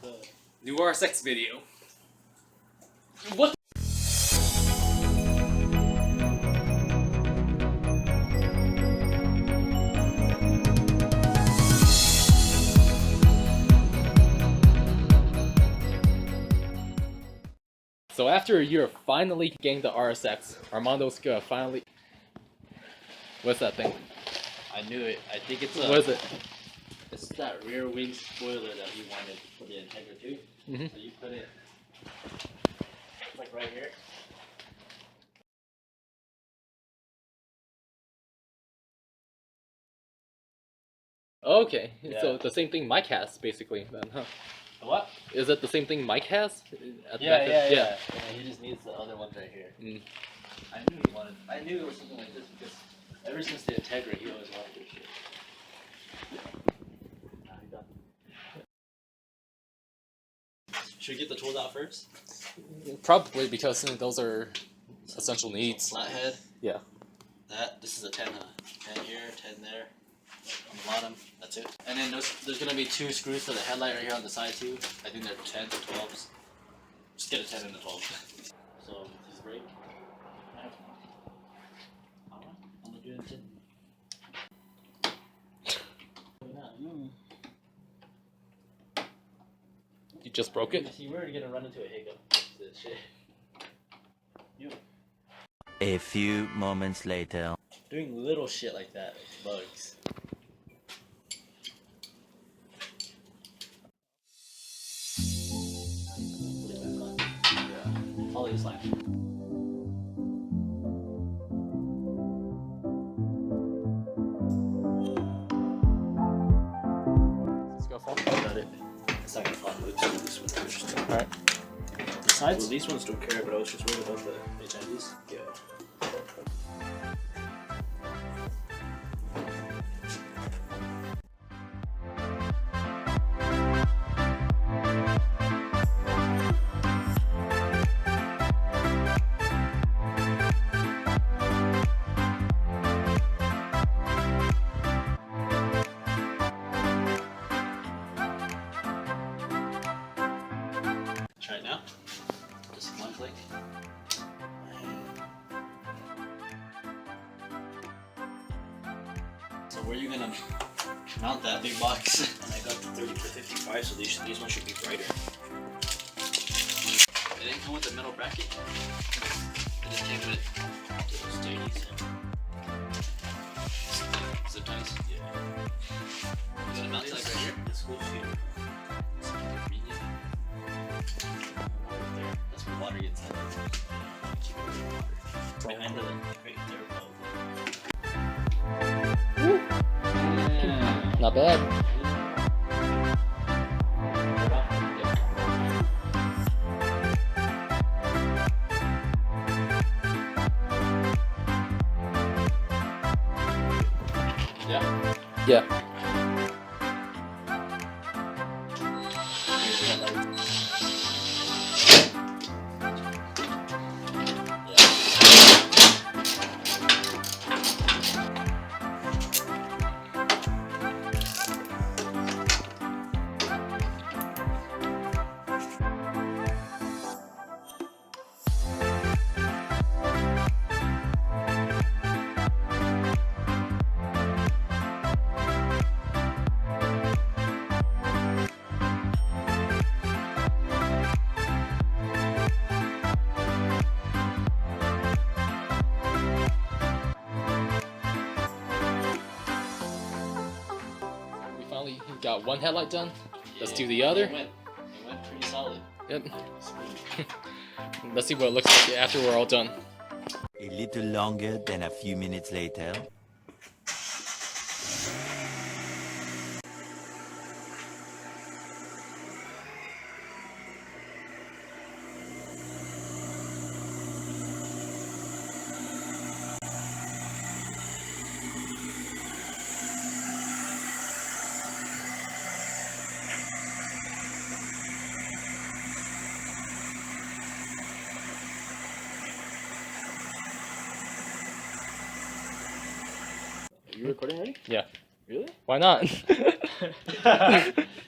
the new RSX video. What? So after a year of finally getting the RSX, Armando's gonna finally... What's that thing? I knew it. I think it's What is it? It's that rear wing spoiler that he wanted for the Integra 2. So you put it like right here. Okay, Yeah. so the same thing Mike has, basically, then, huh? What? Is it the same thing Mike has? At the Yeah, back of- yeah, yeah. He just needs the other ones right here. I knew he wanted. I knew it was something like this because ever since the Integra, he always wanted this shit. Now he done. Should we get the tools out first? Probably, because those are essential needs. Flathead. Yeah. This is a 10, huh? 10 here, 10 there. On the bottom, that's it. And then there's gonna be 2 screws for the headlight right here on the side too. I think they're 10s or 12s. Just get a 10 and a 12. So this brake. I'm gonna do it. You just broke it? See, we're gonna run into a hiccup. This shit. A few moments later. Doing little shit like that, it's bugs. Follow this line. Let's go fall. Got it. It's not gonna fall. This one first. Alright. The sides? Well, these ones don't care, but I was just worried about the HIDs. Yeah. Try it now. Just one click. So where are you gonna mount that big box? And I got the 30 for 55, so these ones should be brighter. It didn't come with a metal bracket. It just came with little stadies. Zip ties. Yeah. You gonna mount it like right here? It's cool shit. It's convenient. That's where water gets in. Keep it with water. Behind the crate there, Not bad. Yeah. Yeah. We got one headlight done. Let's do the other. It went pretty solid. Yep. Let's see what it looks like after we're all done. A little longer than a few minutes later. You recording already? Yeah. Really? Why not?